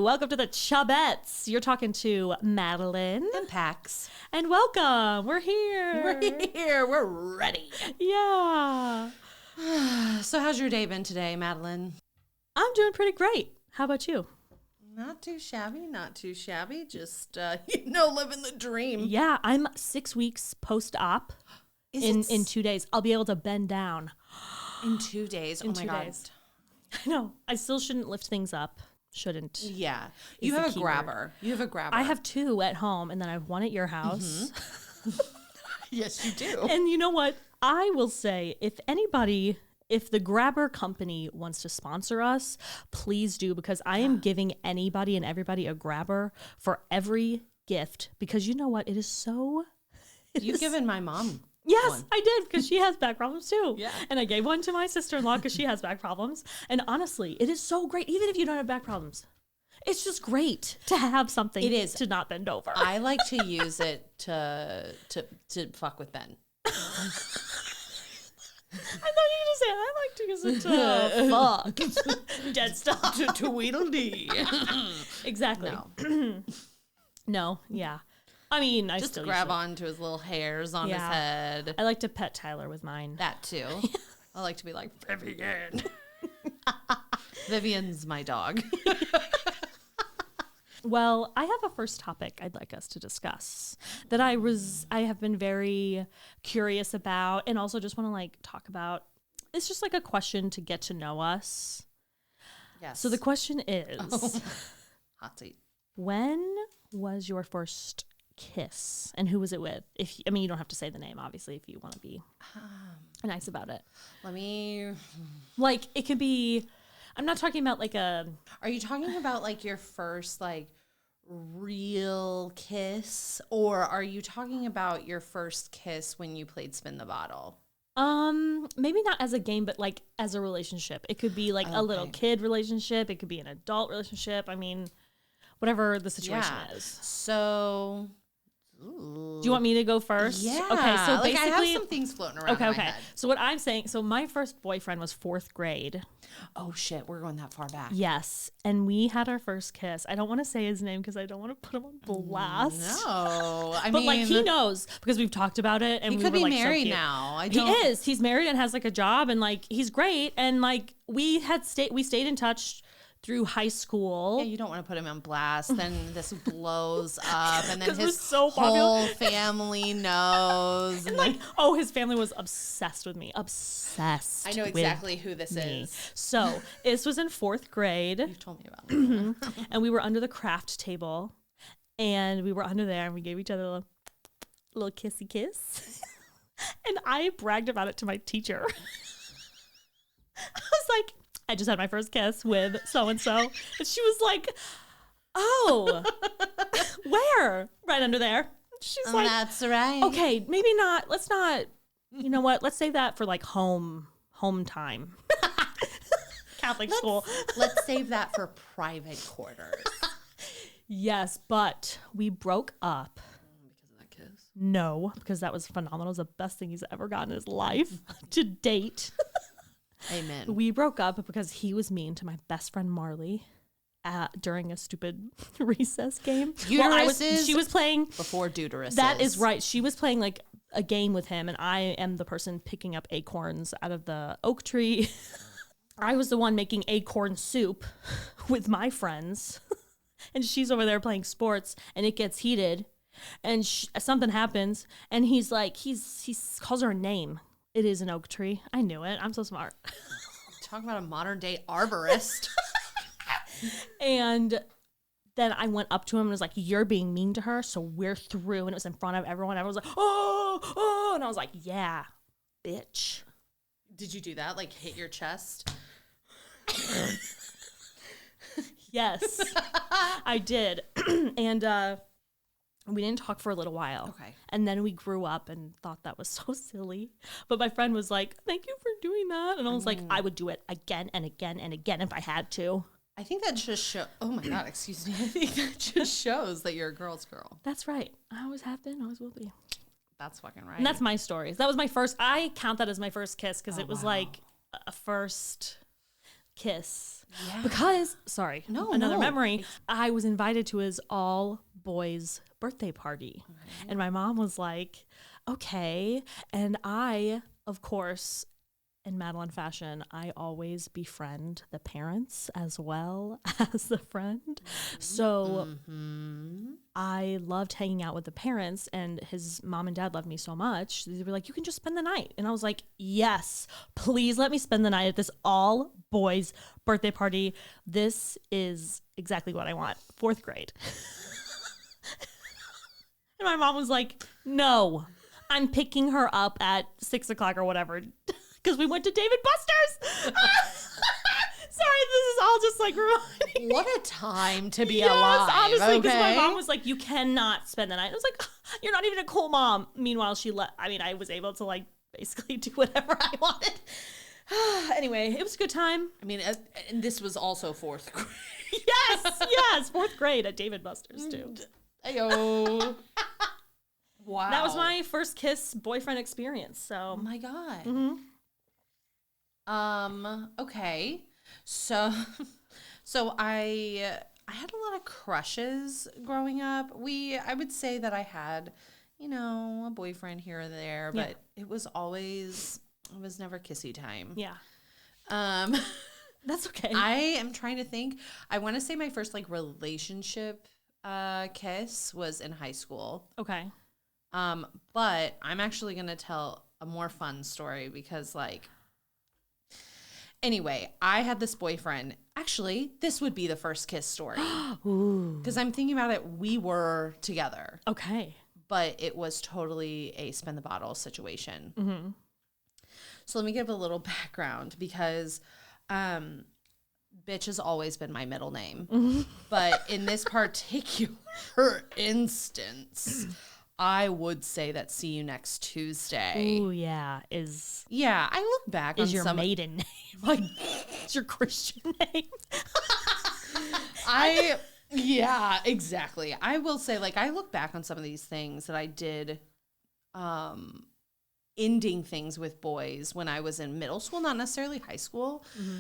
welcome to the Chubettes. You're talking to Madeline and Pax. And welcome. We're here. We're ready. Yeah. So how's your day been today, Madeline? I'm doing pretty great. How about you? Not too shabby. Just, living the dream. Yeah, I'm 6 weeks post-op. In 2 days. I'll be able to bend down. In 2 days? In 2 days. I know. I still shouldn't lift things up. Shouldn't. Yeah. You have a grabber. You have a grabber. I have 2 at home, and then I have 1 at your house. Mm-hmm. Yes, you do. And you know what? I will say, if the grabber company wants to sponsor us, please do, because I am giving anybody and everybody a grabber for every gift, because you know what? It is so... You've given my mom Yes, one. I did, because she has back problems too. Yeah. And I gave one to my sister-in-law because she has back problems. And honestly, it is so great, even if you don't have back problems. It's just great to have something to not bend over. I like to use it to fuck with Ben. I thought you were going to say, I like to use it to fuck. Dead stop. To Tweedledee. Exactly. No. No, yeah. I mean, I just still grab onto his little hairs on his head. I like to pet Tyler with mine. That too. I like to be like, Vivian. Vivian's my dog. Well, I have a first topic I'd like us to discuss that I have been very curious about, and also just want to talk about. It's just like a question to get to know us. Yes. So the question is, hot seat. When was your first kiss, and who was it with? You don't have to say the name, obviously, if you want to be nice about it. Let me. It could be. I'm not talking about Are you talking about your first real kiss, or are you talking about your first kiss when you played Spin the Bottle? Maybe not as a game, but as a relationship. It could be a little kid relationship. It could be an adult relationship. I mean, whatever the situation is. So, do you want me to go first? Yeah. Okay. So basically, I have some things floating around in my head. So what I'm saying, my first boyfriend was 4th grade. Oh shit, we're going that far back. Yes, and we had our first kiss. I don't want to say his name because I don't want to put him on blast. No, I but mean, he knows because we've talked about it, and he we could were be married so now. He is. He's married and has a job, and he's great. And we stayed in touch through high school. Yeah, you don't want to put him on blast. Then this blows up, and then his whole family knows. And his family was obsessed with me. Obsessed. I know exactly who this is. So this was in 4th grade. You've told me about it. And we were under the craft table, and we were under there, and we gave each other a little kissy kiss. And I bragged about it to my teacher. I was like, I just had my first kiss with so-and-so. And she was like, oh, where? Right under there. She's like, that's right. Okay, maybe not. Let's not, you know what? Let's save that for home time. Catholic school. Let's save that for private quarters. Yes, but we broke up. Because of that kiss? No, because that was phenomenal. It was the best thing he's ever gotten in his life to date. Amen. We broke up because he was mean to my best friend Marley during a stupid recess game. She was playing before deuteruses. That is right. She was playing a game with him, and I am the person picking up acorns out of the oak tree. I was the one making acorn soup with my friends, and she's over there playing sports, and it gets heated, and something happens, and he calls her a name. It is an oak tree. I knew it. I'm so smart. Talk about a modern day arborist. And then I went up to him and was like, you're being mean to her, so we're through. And it was in front of everyone. Everyone was like, oh. And I was like, yeah, bitch. Did you do that? Hit your chest? Yes, I did. And we didn't talk for a little while. Okay. And then we grew up and thought that was so silly. But my friend was like, thank you for doing that. And I was like, I would do it again and again and again if I had to. I think that just shows. Oh my God, excuse me. I think that just shows that you're a girl's girl. That's right. I always have been, always will be. That's fucking right. And that's my story. That was my first. I count that as my first kiss because it was wow. a first. kiss. Yeah. Because, sorry, another No. memory. I was invited to his all boys birthday party. And my mom was like, okay. And I, of course, in Madeline fashion, I always befriend the parents as well as the friend. So I loved hanging out with the parents, and his mom and dad loved me so much. They were like, you can just spend the night. And I was like, yes, please let me spend the night at this all boys birthday party. This is exactly what I want. 4th grade. And my mom was like, no, I'm picking her up at 6 o'clock or whatever. Because we went to David Buster's. Sorry, this is all just like reminding me. What a time to be alive. Honestly, because okay? my mom was like, you cannot spend the night. I was like, you're not even a cool mom. Meanwhile, I was able to like basically do whatever I wanted. Anyway, it was a good time. I mean, and this was also 4th grade. Yes, 4th grade at David Buster's too. Ayo. Wow. That was my first kiss boyfriend experience. So, oh my God. Okay. So I had a lot of crushes growing up. I would say that I had, a boyfriend here or there, but it was never kissy time. Yeah. That's okay. I am trying to think. I want to say my first like relationship kiss was in high school. Okay. But I'm actually going to tell a more fun story because anyway, I had this boyfriend. Actually, this would be the first kiss story. Because I'm thinking about it, we were together. Okay. But it was totally a spin the bottle situation. Mm-hmm. So let me give a little background because bitch has always been my middle name. But in this particular instance, I would say that see you next Tuesday. Ooh, yeah. Yeah, I look back on your maiden name. Like, it's your Christian name. Yeah, exactly. I will say, I look back on some of these things that I did, ending things with boys when I was in middle school, not necessarily high school. Mm-hmm.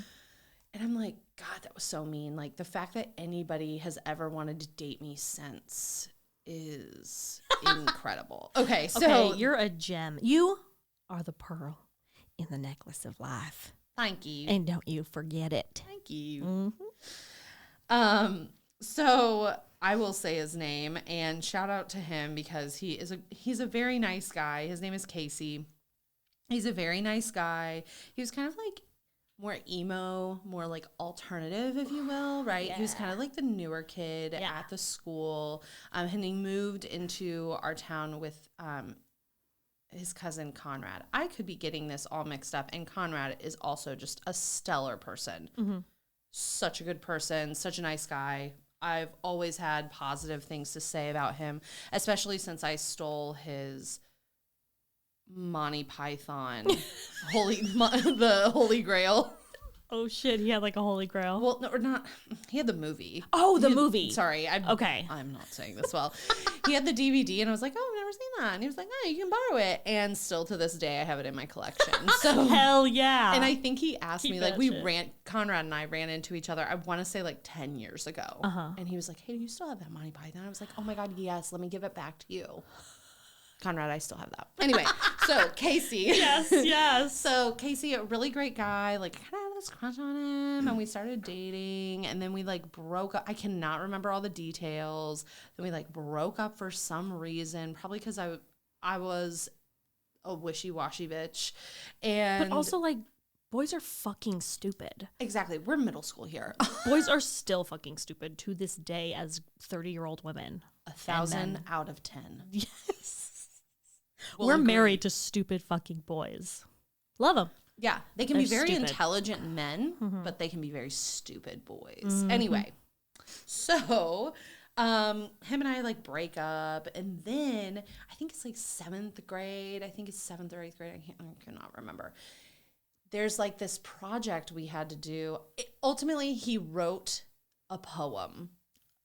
And I'm like, God, that was so mean. Like, the fact that anybody has ever wanted to date me since is incredible. Okay, so you're a gem. You are the pearl in the necklace of life. Thank you. And don't you forget it. Thank you. Mm-hmm. So I will say his name and shout out to him because he's a very nice guy. His name is Casey. He's a very nice guy. He was kind of like more emo, more like alternative, if you will, right? Yeah. He was kind of like the newer kid at the school. And he moved into our town with his cousin Conrad. I could be getting this all mixed up, and Conrad is also just a stellar person. Mm-hmm. Such a good person, such a nice guy. I've always had positive things to say about him, especially since I stole his Monty Python the Holy Grail. Oh shit, he had like a Holy Grail. Well, no, or not. He had the movie. Oh, the movie. Sorry. I'm not saying this well. He had the DVD, and I was like, oh, I've never seen that. And he was like, oh, you can borrow it. And still to this day, I have it in my collection. So hell yeah. And I think he asked me, Conrad and I ran into each other, I want to say 10 years ago. Uh-huh. And he was like, hey, do you still have that Monty Python? I was like, oh my God, yes. Let me give it back to you. Conrad, I still have that. Anyway, so Casey. Yes. So Casey, a really great guy, kind of had this crush on him, and we started dating, and then we broke up. I cannot remember all the details. Then we broke up for some reason, probably because I was a wishy-washy bitch. And but also boys are fucking stupid. Exactly. We're middle school here. Boys are still fucking stupid to this day as 30-year-old women. 1,000 out of 10. Yes. We're married to stupid fucking boys. Love them. Yeah, they can be very intelligent men, but they can be very stupid boys. Mm-hmm. Anyway, so him and I break up, and then I think it's 7th grade. I think it's 7th or 8th grade. I cannot remember. There's this project we had to do. Ultimately, he wrote a poem.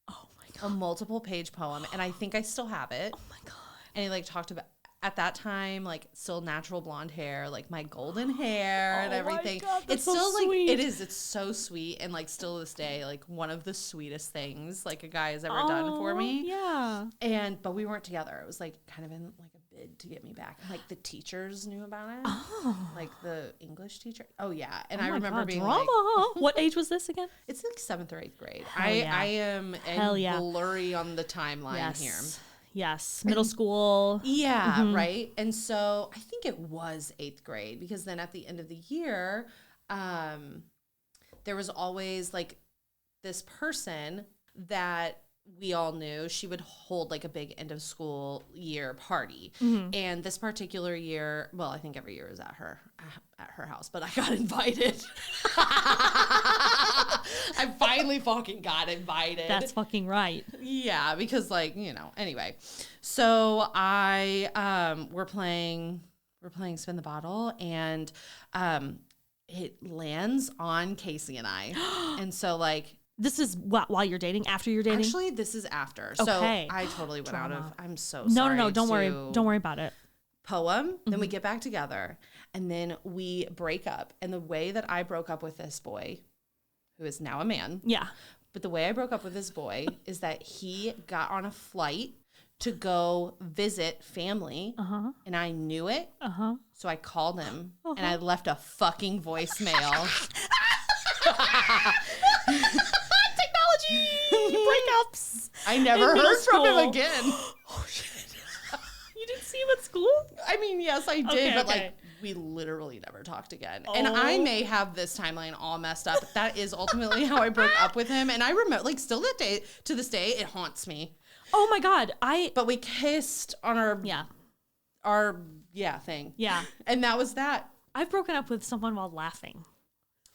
Oh my God. A multiple page poem, and I think I still have it. Oh my God. And he talked about, at that time, like still natural blonde hair, like my golden hair and everything. My God, that's it's so still sweet. like, it's so sweet. And like still to this day, like one of the sweetest things like a guy has ever done for me. Yeah. But we weren't together. It was like kind of in like a bid to get me back. Like the teachers knew about it. Oh. Like the English teacher. Oh yeah. And Oh I my remember God, being drama. like, What age was this again? it's like 7th or 8th grade. Yeah. I am blurry on the timeline here. Yes. Middle school. Yeah, right. And so I think it was 8th grade because then at the end of the year, there was always like this person that we all knew. She would hold like a big end of school year party. And this particular year, well, I think every year is at her house, but I got invited. I finally fucking got invited. That's fucking right. Yeah, because like, anyway. So we're playing Spin the Bottle, and it lands on Casey and I. And so like, this is while you're dating, after you're dating? actually this is after. Okay. So I totally went out of, I'm so No, sorry. don't worry. Don't worry about it. Poem. Then we get back together, and then we break up. And the way that I broke up with this boy, who is now a man. Yeah. But the way I broke up with this boy is that he got on a flight to go visit family, and I knew it. So I called him, and I left a fucking voicemail. Technology breakups. I never heard from him again. Oh shit! You didn't see him at school? I mean, yes, I did, Okay, but okay. like we literally never talked again. And I may have this timeline all messed up. That is ultimately how I broke up with him. And I remember, like, still to this day, it haunts me. Oh my God! But we kissed on our thing. Yeah. And that was that. I've broken up with someone while laughing.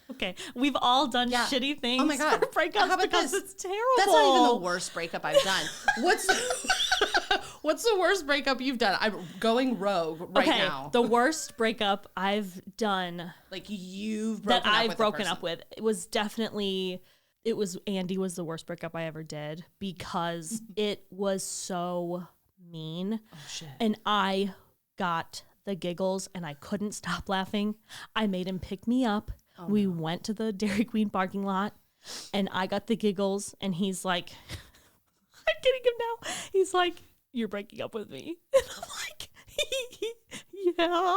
Okay, we've all done shitty things. Oh my God. For breakups How about because this? it's terrible. That's not even the worst breakup I've done. What's the worst breakup you've done? I'm going rogue right now. The worst breakup I've done Like you've broken up with broken up with. It was Andy was the worst breakup I ever did because it was so mean. Oh shit. And I got the giggles and I couldn't stop laughing. I made him pick me up. We went to the Dairy Queen parking lot and I got the giggles and he's like, I'm getting him now. He's like, you're breaking up with me. And I'm like, yeah.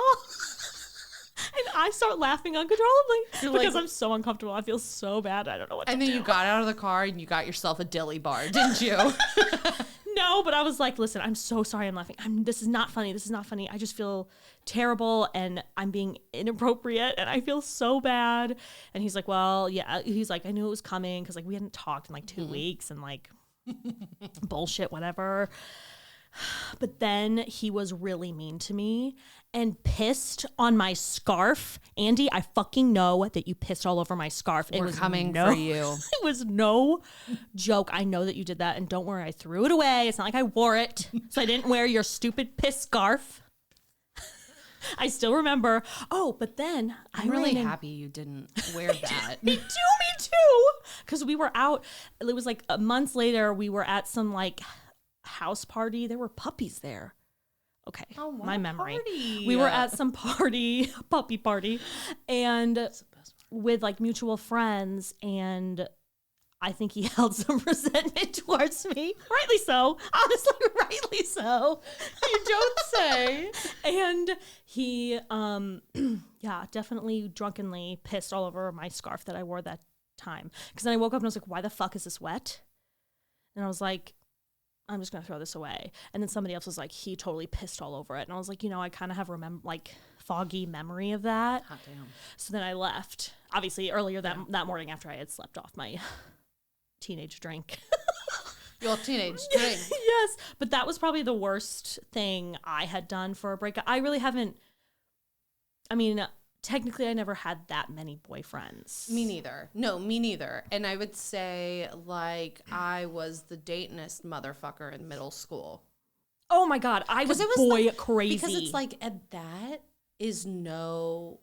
And I start laughing uncontrollably because I'm so uncomfortable. I feel so bad. I don't know what to do. And then you got out of the car and you got yourself a dilly bar, didn't you? No, but I was like, listen, I'm so sorry I'm laughing. This is not funny. This is not funny. I just feel terrible and I'm being inappropriate and I feel so bad. And he's like, well, yeah. He's like, I knew it was coming because like we hadn't talked in like 2 weeks and like bullshit, whatever. But then he was really mean to me and pissed on my scarf. Andy, I fucking know that you pissed all over my scarf. We're coming for you. It was no joke. I know that you did that. And don't worry, I threw it away. It's not like I wore it. So I didn't wear your stupid piss scarf. I still remember. Oh, but then I'm really happy you didn't wear that. Me too. Because we were out. It was like months later. We were at some like house party. There were puppies there. Okay, my memory. Party? We were at some party, puppy party, and with like mutual friends, and I think he held some resentment towards me. Rightly so. Honestly, rightly so. You don't say. And he, definitely drunkenly pissed all over my scarf that I wore that time. Because then I woke up and I was like, why the fuck is this wet? And I was like, I'm just going to throw this away. And then somebody else was like, he totally pissed all over it. And I was like, I kind of have foggy memory of that. Hot damn. So then I left, obviously earlier that morning after I had slept off my teenage drink. Your teenage drink. Yes. But that was probably the worst thing I had done for a breakup. I really haven't, technically I never had that many boyfriends. Me neither. No, me neither. And I would say like I was the datingest motherfucker in middle school. Oh my God. I was crazy. Because it's like, and that is no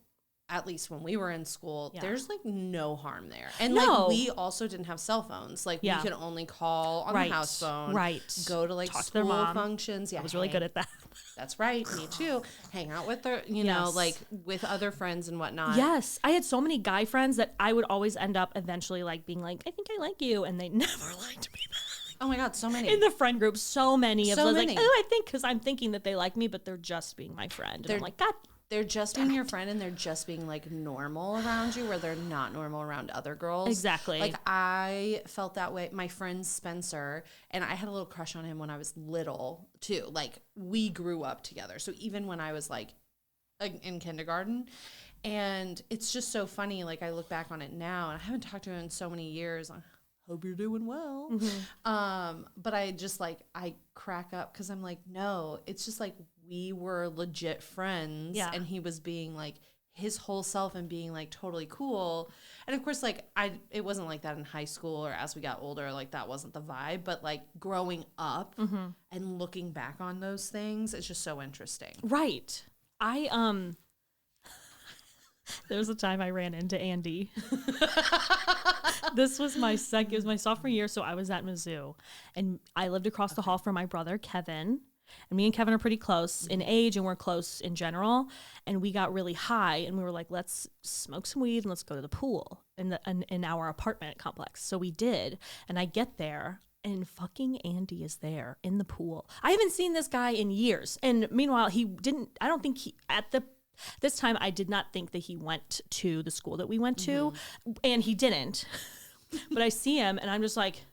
at least when we were in school, Yeah. there's like no harm there. And No. like we also didn't have cell phones. Like Yeah. we could only call on Right. the house phone. Right. Go to like Talk to their school mom. functions. Yeah. I was really good at that. That's right. Me too. Hang out with their, you know, Yes. like with other friends and whatnot. Yes. I had so many guy friends that I would always end up eventually like being like, I think I like you. And they never liked me back. Oh my God, so many. In the friend group, so many of So those many. like, oh, I think because I'm thinking that they like me, but they're just being my friend. And I'm like, God. They're just being your friend and they're just being like normal around you where they're not normal around other girls. Exactly. Like I felt that way. My friend Spencer, and I had a little crush on him when I was little too. Like we grew up together. So even when I was like in kindergarten, and it's just so funny. Like I look back on it now and I haven't talked to him in so many years. I hope you're doing well. But I just like, I crack up because I'm like, no, it's just like we were legit friends. Yeah. And he was being like his whole self and being like totally cool. And of course, like it wasn't like that in high school or as we got older, like that wasn't the vibe. But like growing up and looking back on those things, it's just so interesting. Right. There was a time I ran into Andy. This was it was my sophomore year, so I was at Mizzou. And I lived across the hall from my brother, Kevin. And me and Kevin are pretty close in age, and we're close in general. And we got really high, and we were like, let's smoke some weed and let's go to the pool in our apartment complex. So we did. And I get there, and fucking Andy is there in the pool. I haven't seen this guy in years. And meanwhile, this time, I did not think that he went to the school that we went to, and he didn't. But I see him, and I'm just like,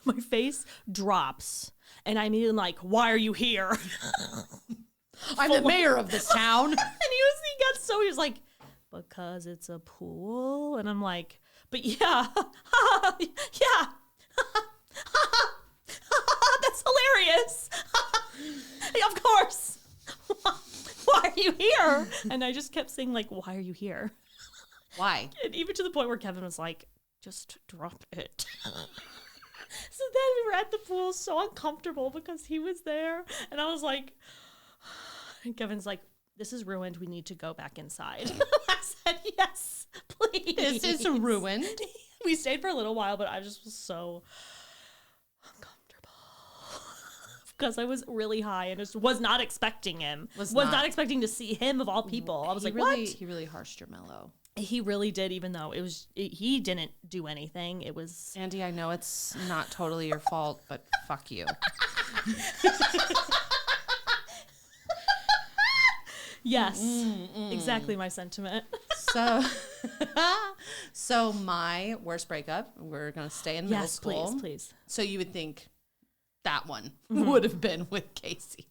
my face drops, and I immediately am like, why are you here? I'm the mayor of this town. And he was like, because it's a pool, and I'm like, but yeah, yeah, that's hilarious. Of course. Why are you here? And I just kept saying, like, why are you here? Why? And even to the point where Kevin was like, just drop it. So then we were at the pool, so uncomfortable because he was there. And I was like, and Kevin's like, this is ruined. We need to go back inside. I said, yes, please. This is ruined. We stayed for a little while, but I just was so because I was really high and just was not expecting him. Was not expecting to see him of all people. I was like, what? He really harshed your mellow. He really did, even though he didn't do anything. It was... Andy, I know it's not totally your fault, but fuck you. Yes, exactly my sentiment. So my worst breakup, we're going to stay in middle school. Please. So you would think that one would have been with Casey.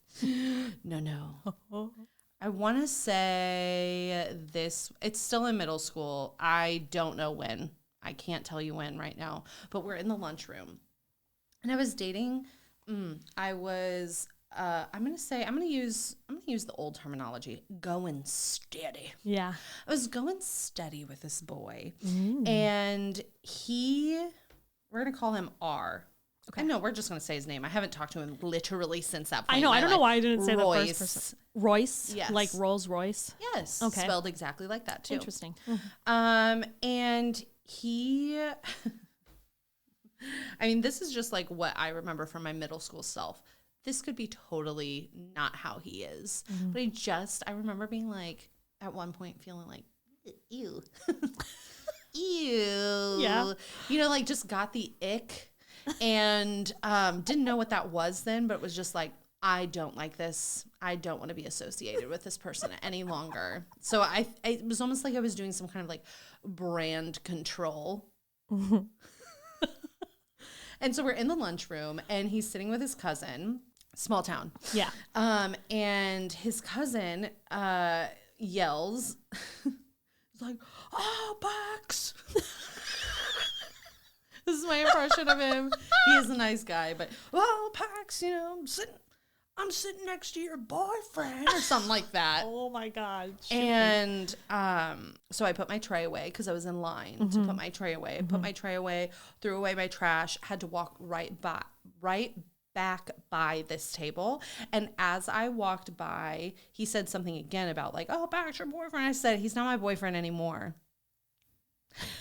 No. I want to say this, it's still in middle school. I don't know when. I can't tell you when right now, but we're in the lunchroom. And I was dating, I'm going to use the old terminology, going steady. Yeah. I was going steady with this boy. And we're going to call him R. Okay. No, we're just going to say his name. I haven't talked to him literally since that point. I know. I don't know why I didn't say Royce. the first person. Royce? Yes. Like Rolls Royce? Yes. Okay. Spelled exactly like that, too. Interesting. And he... I mean, this is just like what I remember from my middle school self. This could be totally not how he is. But I remember being like, at one point feeling like, ew. Ew. Yeah. You know, like just got the ick. And didn't know what that was then, but it was just like, I don't like this. I don't want to be associated with this person any longer. So it was almost like I was doing some kind of like brand control. And so we're in the lunchroom and he's sitting with his cousin, small town. Yeah. And his cousin yells, he's like, oh, Bucks. This is my impression of him. He is a nice guy, but Pax, you know, I'm sitting next to your boyfriend or something like that. Oh my God. And so I put my tray away because I was in line to put my tray away. I put my tray away, threw away my trash, had to walk right back by this table. And as I walked by, he said something again about like, oh, back your boyfriend. I said, he's not my boyfriend anymore.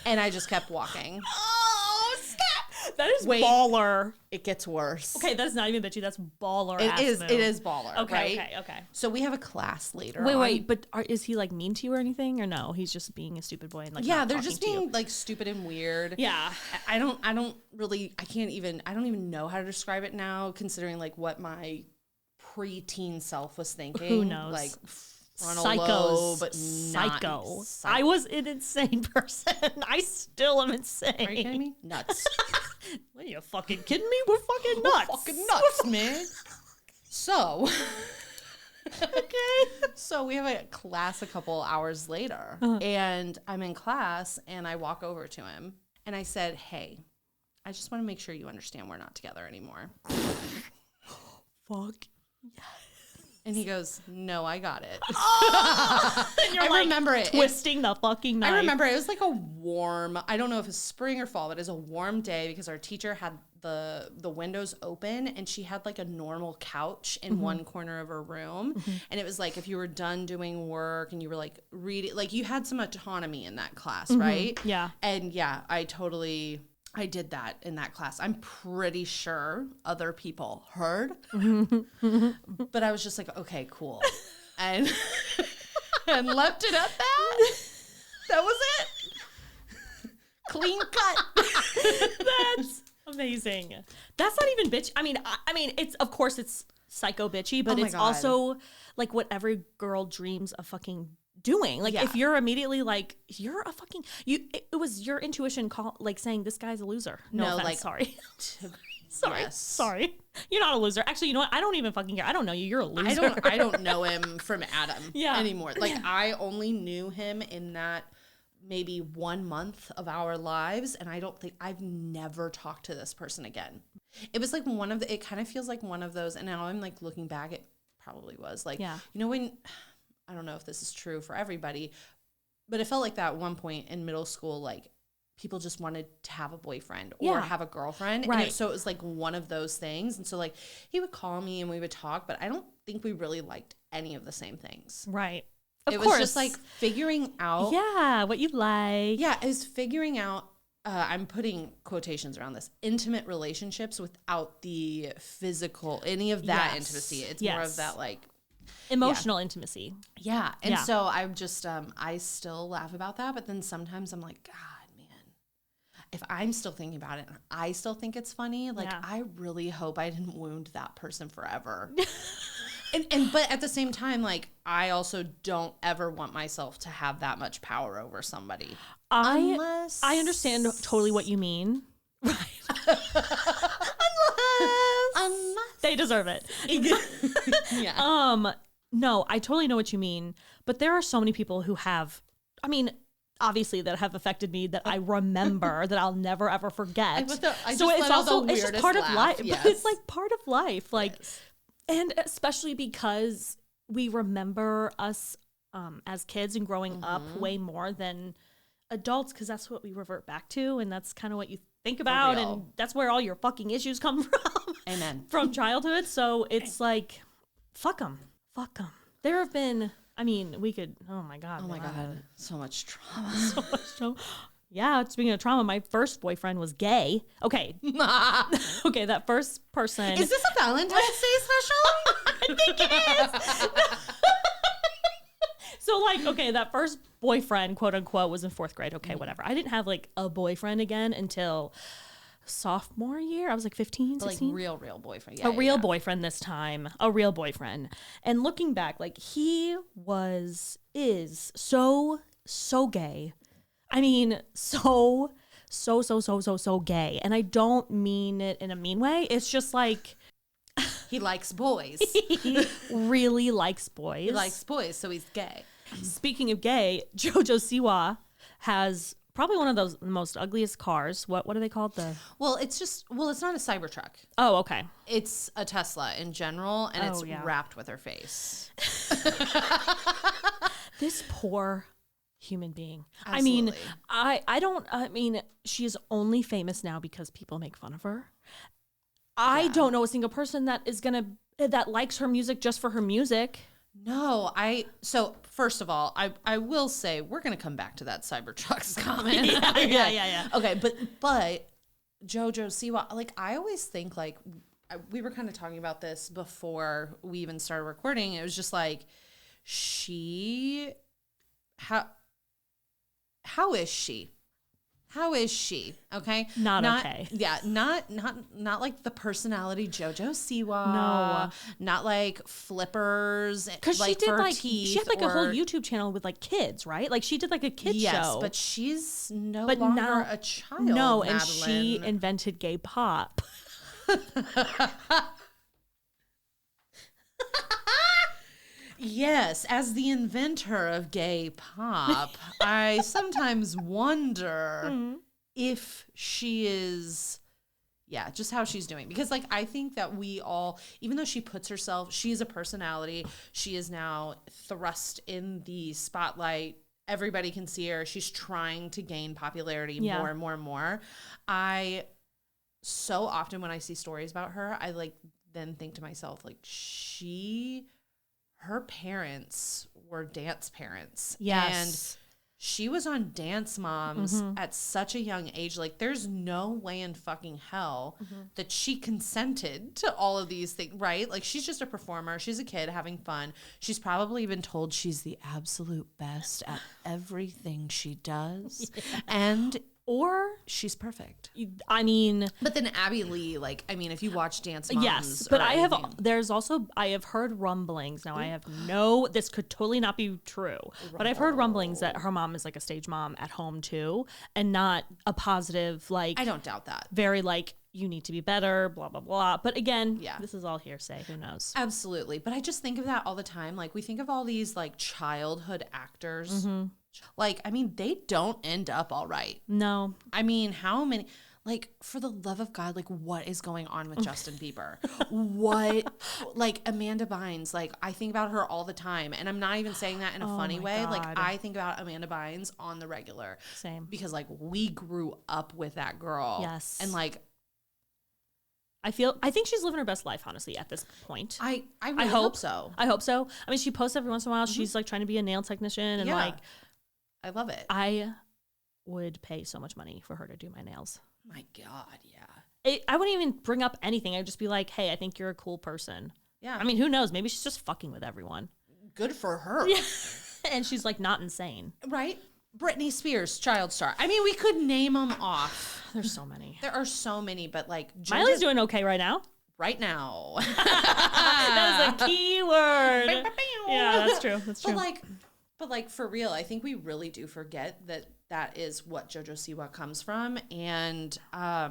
And I just kept walking. Oh, snap. That is baller. It gets worse. Okay, that's not even bitchy. That's baller. It is baller. Okay, right? okay. So we have a class later. Wait, but is he like mean to you or anything, or no? He's just being a stupid boy and like they're just being like stupid and weird. Yeah, I don't even know how to describe it now, considering like what my preteen self was thinking. Who knows? Like psycho. I was an insane person. I still am insane. Are you kidding me? Nuts. What, are you fucking kidding me? We're fucking nuts. We're fucking nuts, man. So, okay. So we have a class a couple hours later, and I'm in class, and I walk over to him, and I said, "Hey, I just want to make sure you understand we're not together anymore." Fuck. And he goes, "No, I got it." And you're remember it. Twisting the fucking knife. I remember it was like a warm, I don't know if it's spring or fall, but it was a warm day because our teacher had the windows open, and she had like a normal couch in one corner of her room. And it was like if you were done doing work and you were like reading, like you had some autonomy in that class, right? Yeah. And yeah, I did that in that class. I'm pretty sure other people heard, but I was just like, okay, cool. And left it at that. That was it. Clean cut. That's amazing. That's not even bitch. I mean, it's, of course it's psycho bitchy, but it's also like what every girl dreams of fucking doing. Like if you're immediately like, you're a fucking, it was your intuition like saying this guy's a loser. No offense, like, sorry. Sorry. You're not a loser. Actually, you know what? I don't even fucking care. I don't know you. You're a loser. I don't know him from Adam anymore. Like I only knew him in that maybe 1 month of our lives, and I've never talked to this person again. It was like it kind of feels like one of those, and now I'm like looking back, it probably was like, you know, when, I don't know if this is true for everybody, but it felt like that at one point in middle school, like people just wanted to have a boyfriend or have a girlfriend. Right. And so it was like one of those things. And so like he would call me and we would talk, but I don't think we really liked any of the same things. Right. It was just like figuring out. Yeah, what you like. Yeah, it was figuring out, I'm putting quotations around this, intimate relationships without the physical, any of that intimacy. It's more of that like, emotional intimacy. Yeah. And so I'm just, I still laugh about that. But then sometimes I'm like, God, man, if I'm still thinking about it and I still think it's funny, like, I really hope I didn't wound that person forever. But at the same time, like, I also don't ever want myself to have that much power over somebody. I understand totally what you mean. Right. Unless they deserve it. Yeah. No, I totally know what you mean, but there are so many people who have, I mean, obviously that have affected me that I remember that I'll never ever forget. So it's also, it's just part of life. Yes. But it's like part of life. Like, and especially because we remember us as kids and growing up way more than adults, because that's what we revert back to, and that's kind of what you think about, and that's where all your fucking issues come from. Amen. From childhood. So it's like, fuck them. There have been, I mean, we could, oh my God. So much trauma. Yeah, speaking of trauma, my first boyfriend was gay. Okay. Okay, that first person. Is this a Valentine's Day special? I think it is. So like, okay, that first boyfriend, quote unquote, was in 4th grade. Okay, whatever. I didn't have like a boyfriend again until sophomore year. I was like 15, 16. Like real boyfriend. Yeah, a real boyfriend this time. A real boyfriend. And looking back, like he is so gay. I mean, so gay. And I don't mean it in a mean way. It's just like he likes boys. He really likes boys. He likes boys, so he's gay. Speaking of gay, Jojo Siwa has probably one of those most ugliest cars. What are they called? It's not a Cybertruck. Oh, okay. It's a Tesla in general, and it's wrapped with her face. This poor human being. Absolutely. I mean, she is only famous now because people make fun of her. I don't know a single person that likes her music just for her music. No, so first of all, I will say we're gonna come back to that Cybertrucks comment. Yeah. Okay, but JoJo Siwa, like I always think like we were kind of talking about this before we even started recording. It was just like how is she? How is she? Okay. Not okay. Yeah. Not like the personality JoJo Siwa. No. Not like flippers. Because like she did like teeth she had like a whole YouTube channel with like kids, right? Like she did like a kids show. Yes, but she's no longer a child. No, Madeline. and she invented gay pop. Yes, as the inventor of gay pop, I sometimes wonder if she is, just how she's doing. Because, like, I think that we all, even though she puts herself, she's a personality, she is now thrust in the spotlight. Everybody can see her. She's trying to gain popularity more and more and more. So often when I see stories about her, I, like, then think to myself, like, her parents were dance parents. Yes. And she was on Dance Moms at such a young age. Like, there's no way in fucking hell that she consented to all of these things, right? Like, she's just a performer. She's a kid having fun. She's probably been told she's the absolute best at everything she does. Yeah. Or she's perfect. I mean, but then Abby Lee, like, I mean, if you watch Dance Moms, yes, but I have heard rumblings. Now this could totally not be true, but I've heard rumblings that her mom is like a stage mom at home too, and not a positive, like, I don't doubt that. Very like, you need to be better, blah, blah, blah. But again, this is all hearsay. Who knows? Absolutely. But I just think of that all the time. Like, we think of all these like childhood actors. Like, I mean, they don't end up all right. No. I mean, how many, like, for the love of God, like, what is going on with Justin Bieber? What, like, Amanda Bynes, like, I think about her all the time. And I'm not even saying that in a funny way. God. Like, I think about Amanda Bynes on the regular. Same. Because, like, we grew up with that girl. Yes. And, like, I think she's living her best life, honestly, at this point. I really hope so. I hope so. I mean, she posts every once in a while. She's like trying to be a nail technician, and like, I love it. I would pay so much money for her to do my nails. My God, yeah. I wouldn't even bring up anything. I'd just be like, hey, I think you're a cool person. Yeah. I mean, who knows? Maybe she's just fucking with everyone. Good for her. Yeah. And she's like not insane. Right? Britney Spears, child star. I mean, we could name them off. There's so many. There are so many, but like Miley's doing okay right now. Right now. That is a key word. Yeah, that's true. That's true. But like for real, I think we really do forget that is what JoJo Siwa comes from. And I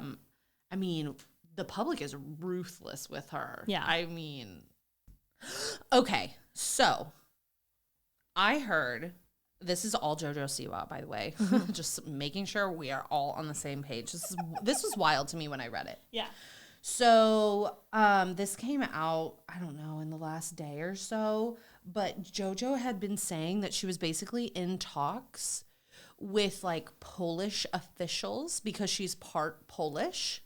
mean, the public is ruthless with her. Yeah. I mean, okay, so I heard, this is all JoJo Siwa, by the way, just making sure we are all on the same page. This was wild to me when I read it. Yeah. So this came out, I don't know, in the last day or so, but JoJo had been saying that she was basically in talks with like Polish officials because she's part Polish,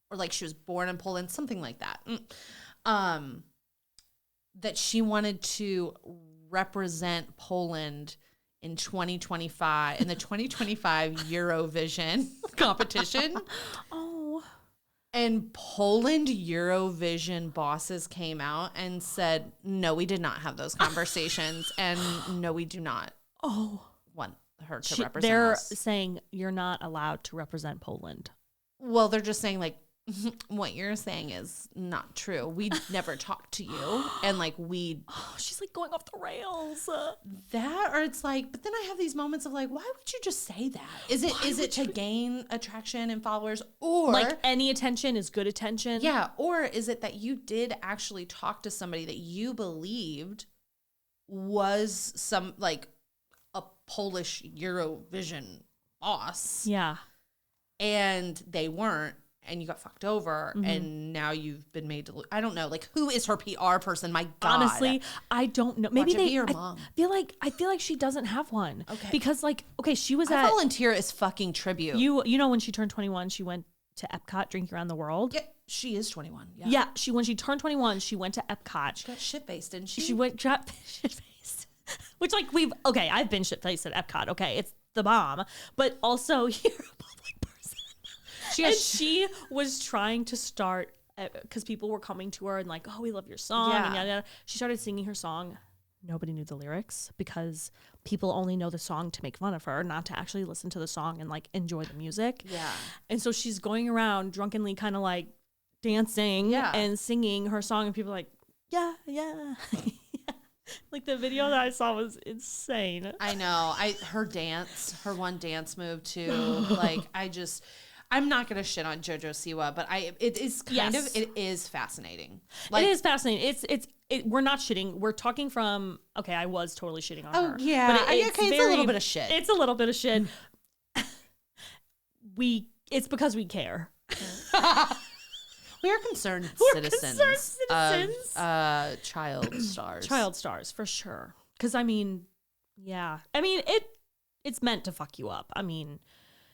or like she was born in Poland, something like that. That she wanted to represent Poland in 2025, in the 2025 Eurovision competition. Oh. And Poland Eurovision bosses came out and said, no, we did not have those conversations. And no, we do not want her to represent they're us. They're saying you're not allowed to represent Poland. Well, they're just saying like, what you're saying is not true. We never talked to you. And like she's like going off the rails. That, or it's like, but then I have these moments of like, why would you just say that? Is it to gain attraction and followers, or like any attention is good attention? Yeah. Or is it that you did actually talk to somebody that you believed was some like a Polish Eurovision boss? Yeah. And they weren't. And you got fucked over, and now you've been made to look. I don't know, like, who is her PR person? My God, honestly, I don't know. Maybe they. Your mom. I feel like she doesn't have one. Okay, because like, okay, she was I volunteer as fucking tribute. You know when she turned 21, she went to Epcot drinking around the world. Yeah, she is 21. Yeah. Yeah, when she turned 21, she went to Epcot. She got shit-faced, didn't she? She went shit-faced. Which, like, I've been shit-faced at Epcot. Okay, it's the bomb. But also, you're a public person. She was trying to start, because people were coming to her and like, oh, we love your song. Yeah. And yada, yada. She started singing her song. Nobody knew the lyrics because people only know the song to make fun of her, not to actually listen to the song and like enjoy the music. Yeah. And so she's going around drunkenly kind of like dancing and singing her song, and people are like, yeah. Like the video that I saw was insane. I know. Her one dance move too. Like I'm not gonna shit on JoJo Siwa, but it is fascinating. Like, it is fascinating. We're not shitting. We're talking from, okay, I was totally shitting on her. Oh, yeah. But it's a little bit of shit. It's a little bit of shit. It's because we care. We are concerned citizens of child stars. Child stars, for sure. Because, I mean, yeah. I mean, it's meant to fuck you up. I mean,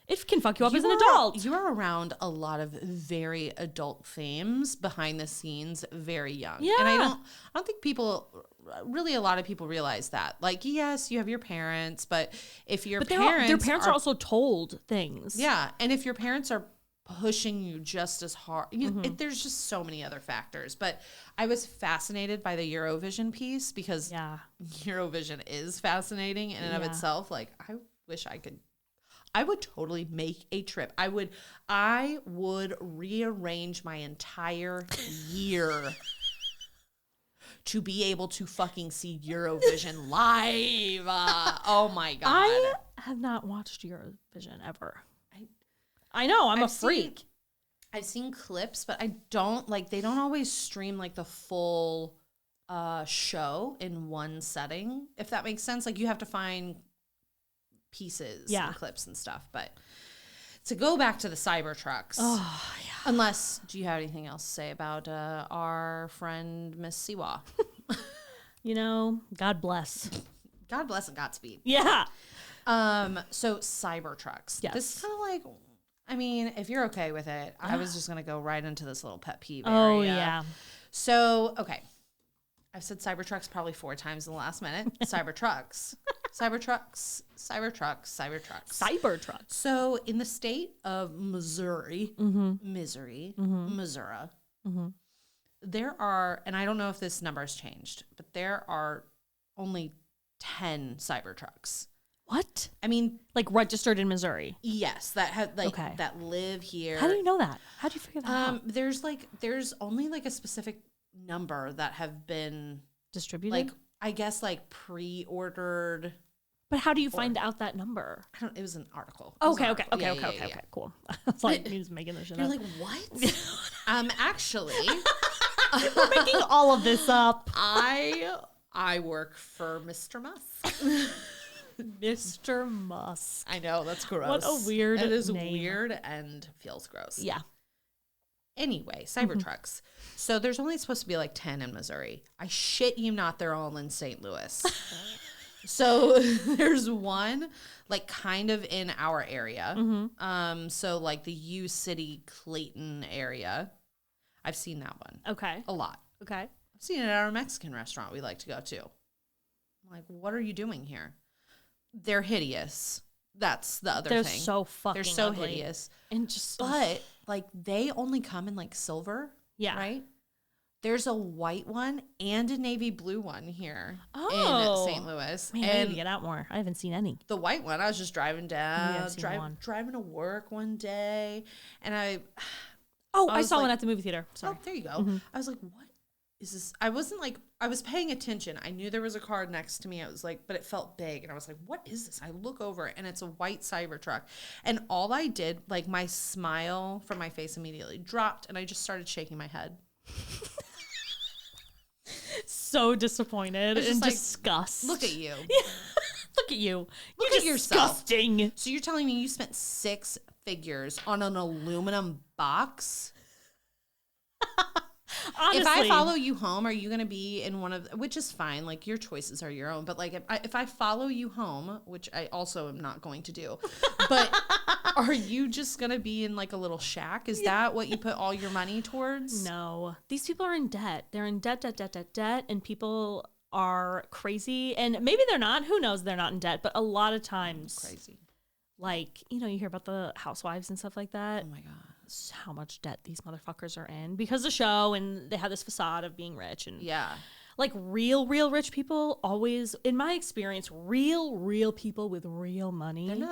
it can fuck you up as an adult. You are around a lot of very adult themes behind the scenes, very young. Yeah. And I don't think a lot of people realize that. Like, yes, you have your parents, but if their parents are also told things. Yeah. And if your parents are pushing you just as hard, there's just so many other factors. But I was fascinated by the Eurovision piece because Eurovision is fascinating in and of itself. Like, I wish I would totally make a trip. I would rearrange my entire year to be able to fucking see Eurovision live. Oh my God. I have not watched Eurovision ever. I know, I'm a freak. I've seen clips, but I don't they don't always stream like the full show in one setting, if that makes sense. Like, you have to find pieces and clips and stuff. But to go back to the Cybertrucks, unless, do you have anything else to say about our friend Miss Siwa? God bless. God bless and Godspeed. Yeah. So Cybertrucks. Yes. This is kind of like, I mean, if you're okay with it, I was just gonna go right into this little pet peeve Oh area. yeah. So, okay. I've said Cybertrucks probably 4 times in the last minute. Cybertrucks. Cybertrucks. So in the state of Missouri, Missouri, there are, and I don't know if this number has changed, but there are only 10 Cybertrucks. What? I mean, like registered in Missouri? Yes, that have that live here. How do you know that? How do you figure that out? There's only like a specific number that have been distributed, like, I guess, like pre-ordered. But how do you find out that number? It was an article. Okay, cool. I was like, you're just making this shit You're up. like, what? Actually, we're making all of this up. I work for Mr. Musk. Mr. Musk. I know, that's gross. What a weird name. It is weird and feels gross. Yeah. Anyway, Cybertrucks. So there's only supposed to be like 10 in Missouri. I shit you not, they're all in St. Louis. So there's one like kind of in our area. So like the U City Clayton area. I've seen that one. Okay. A lot. Okay. I've seen it at our Mexican restaurant we like to go to. I'm like, what are you doing here? They're hideous. That's the other thing. They're so ugly. Hideous. And just, but like, they only come in like silver. Yeah. Right? There's a white one and a navy blue one here in St. Louis. Man, I need to get out more. I haven't seen any. The white one, I was just driving down, driving to work one day, and I saw one at the movie theater. Sorry. Oh, there you go. I was like, what is this? I wasn't like, I was paying attention. I knew there was a car next to me. I was like, but it felt big. And I was like, what is this? I look over and it's a white Cybertruck. And all I did, like, my smile from my face immediately dropped and I just started shaking my head. So disappointed and like, disgust. Look at you. Look at you. Look at yourself. Disgusting. So you're telling me you spent 6 figures on an aluminum box? Honestly. If I follow you home, are you going to be in one of, which is fine, like your choices are your own, but like if I follow you home, which I also am not going to do, but Are you just going to be in like a little shack? Is that what you put all your money towards? No. These people are in debt. They're in debt, and people are crazy. And maybe they're not. Who knows? They're not in debt. But a lot of times, Crazy. Like, you hear about the housewives and stuff like that. Oh my God. How much debt these motherfuckers are in because of the show, and they have this facade of being rich. And yeah. Like real rich people always, in my experience, real people with real money.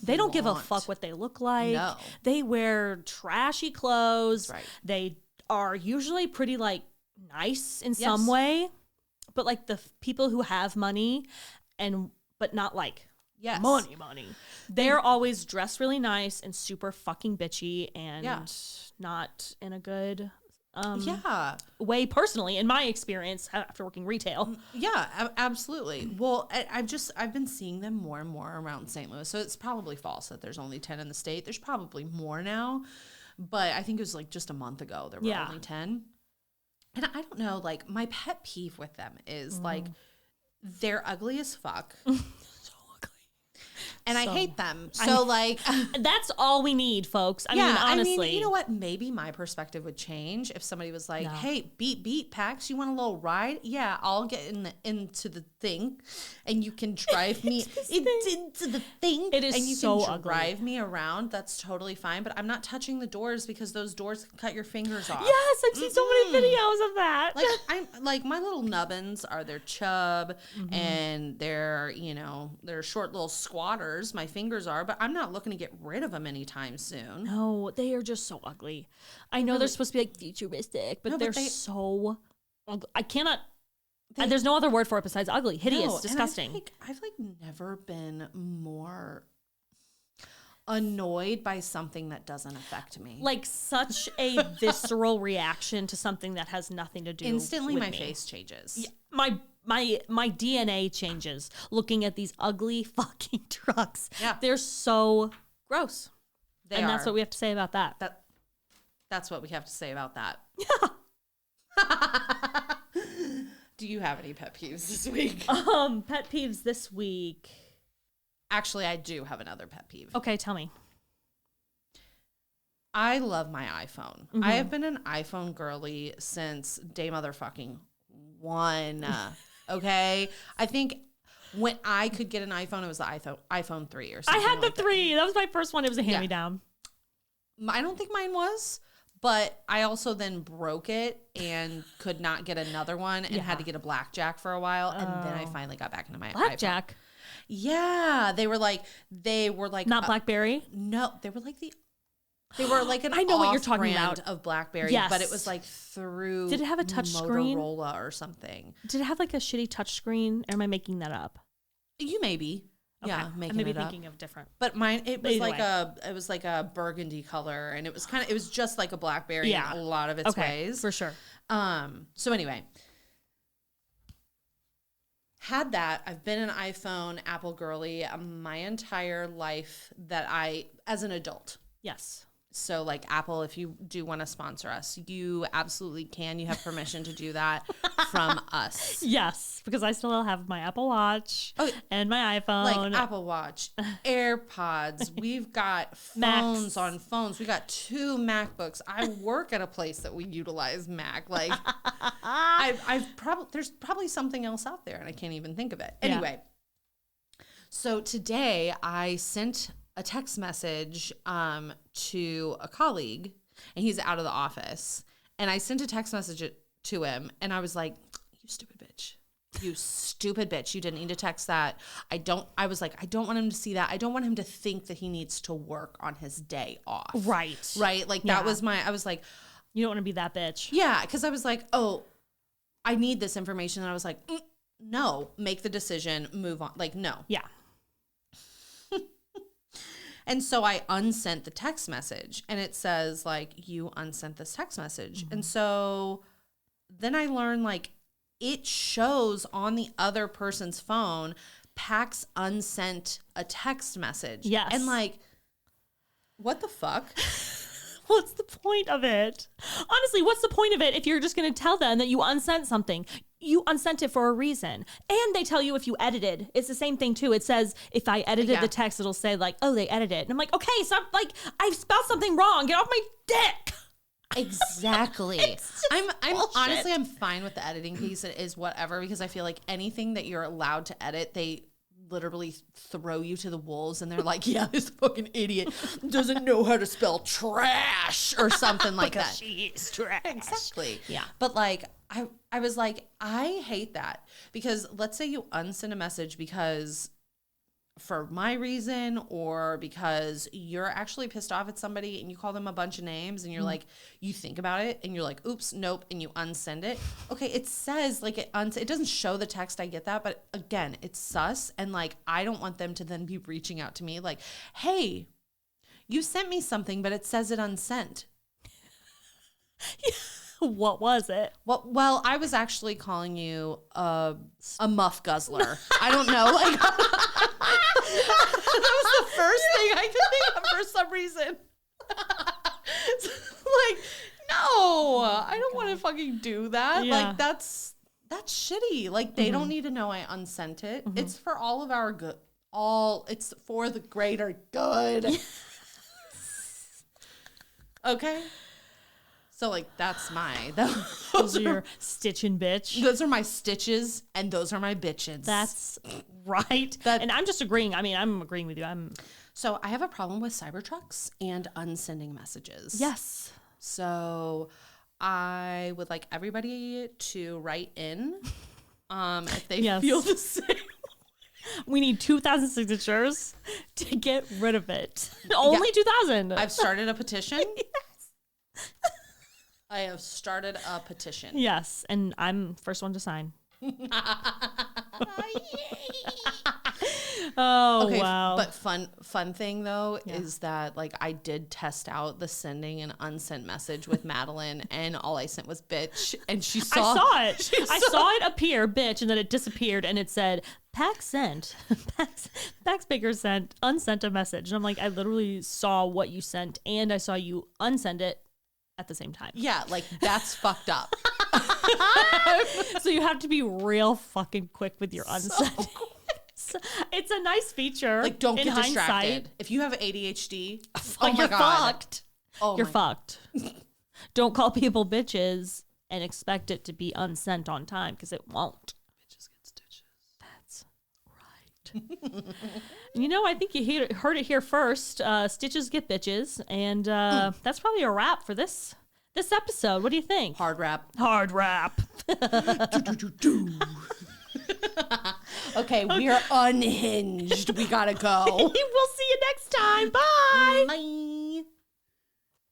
They don't give a fuck what they look like. No. They wear trashy clothes. That's right. They are usually pretty like nice in some way. But like the people who have money but not like money. They're always dressed really nice and super fucking bitchy and not in a good way personally, in my experience after working retail. Yeah, absolutely. Well, I've been seeing them more and more around St. Louis. So it's probably false that there's only 10 in the state. There's probably more now, but I think it was like just a month ago there were only 10. And I don't know, like my pet peeve with them is like they're ugly as fuck. And I hate them. So, that's all we need, folks. I mean, honestly. You know what? Maybe my perspective would change if somebody was like, hey, beat Pax, you want a little ride? Yeah, I'll get into the thing, and you can drive me into the thing. It is and you so can ugly. drive me around. That's totally fine. But I'm not touching the doors because those doors can cut your fingers off. Yes, I've seen so many videos of that. Like my little nubbins are their chub and they're short little squatters. My fingers are, but I'm not looking to get rid of them anytime soon. No, they are just so ugly. I know they're supposed to be like futuristic, but they're so ugly. I cannot. There's no other word for it besides ugly, hideous, disgusting. I've never been more annoyed by something that doesn't affect me. Like such a visceral reaction to something that has nothing to do. Instantly, with my me. face changes. Yeah, my DNA changes looking at these ugly fucking trucks. Yeah. They're so gross. That's what we have to say about that. That's what we have to say about that. Yeah. Do you have any pet peeves this week? Pet peeves this week. Actually, I do have another pet peeve. Okay, tell me. I love my iPhone. I have been an iPhone girly since day motherfucking one. Okay? I think when I could get an iPhone, it was the iPhone 3 or something. I had the like 3. That was my first one. It was a hand-me-down. I don't think mine was, but I also then broke it and could not get another one and had to get a Blackjack for a while. And then I finally got back into my Blackjack? iPhone. Yeah. They were like not BlackBerry? No, they were like an I know what you're talking brand about of BlackBerry, yes. but it was like through Did it have a touch screen? Motorola or something. Did it have like a shitty touch screen? Or am I making that up? You may be. Okay. Yeah, I may be thinking of different. But mine it was like a burgundy color and it was just like a BlackBerry in a lot of its ways. For sure. So anyway, had that. I've been an iPhone Apple girly my entire life as an adult. Yes. So like Apple, if you do want to sponsor us, you absolutely can. You have permission to do that from us. Yes, because I still have my Apple Watch and my iPhone. Like Apple Watch, AirPods. We've got phones on phones. We got 2 MacBooks. I work at a place that we utilize Mac. Like there's probably something else out there and I can't even think of it. Anyway, so today I sent a text message to a colleague and he's out of the office and I sent a text message to him and I was like, you stupid bitch, you didn't need to text that. I was like, I don't want him to see that. I don't want him to think that he needs to work on his day off. Right. Like that was I was like, you don't want to be that bitch. Yeah. Cause I was like, oh, I need this information. And I was like, no, make the decision, move on. Like, no. Yeah. And so I unsent the text message and it says like, you unsent this text message. And so then I learned like it shows on the other person's phone, Pax unsent a text message. Yes. And like, what the fuck? What's the point of it? Honestly, what's the point of it if you're just going to tell them that you unsent something? you unsent it for a reason. And they tell you if you edited. It's the same thing too. It says if I edited the text, it'll say like, oh, they edited. And I'm like, okay, so I'm like, I spelled something wrong. Get off my dick. Exactly. I'm honestly, I'm fine with the editing piece. It is whatever, because I feel like anything that you're allowed to edit, they literally throw you to the wolves, and they're like, yeah, this fucking idiot doesn't know how to spell trash or something like that. She is trash. Exactly. Yeah. But like, I was like, I hate that, because let's say you unsend a message because for my reason, or because you're actually pissed off at somebody and you call them a bunch of names, and you're like, you think about it and you're like, oops, nope, and you unsend it. Okay, it says like it doesn't show the text, I get that, but again, it's sus, and like, I don't want them to then be reaching out to me like, hey, you sent me something, but it says it unsent. What was it? Well, I was actually calling you a muff guzzler. I don't know. Like, that was the first thing I could think of for some reason. Like, no, I don't want to fucking do that. Yeah. Like, that's shitty. Like, they don't need to know I unsent it. It's for all of our good. It's for the greater good. Okay. So, like, that's those are your stitching bitch. Those are my stitches, and those are my bitches. That's right. And I'm just agreeing. I mean, I'm agreeing with you. So I have a problem with Cybertrucks and unsending messages. Yes. So I would like everybody to write in if they feel the same. We need 2,000 signatures to get rid of it. Only 2,000. I've started a petition. I have started a petition. Yes, and I'm first one to sign. Oh, okay, wow. But fun thing though is that like I did test out the sending an unsent message with Madeline, and all I sent was bitch, and she saw I saw it. I saw it appear, bitch, and then it disappeared, and it said Pax sent. Pax Baker sent unsent a message, and I'm like, I literally saw what you sent, and I saw you unsend it at the same time. Yeah, like that's fucked up. So you have to be real fucking quick with your unsend. It's a nice feature. Like, don't get hindsight. distracted. If you have ADHD, you're fucked. Oh, you're fucked. Don't call people bitches and expect it to be unsent on time, because it won't. Bitches get stitches. That's right. You know, I think you heard it here first. Stitches get bitches, and that's probably a wrap for this episode. What do you think? Hard rap. Hard rap. Okay, we are unhinged. We gotta go. We'll see you next time. Bye. Bye.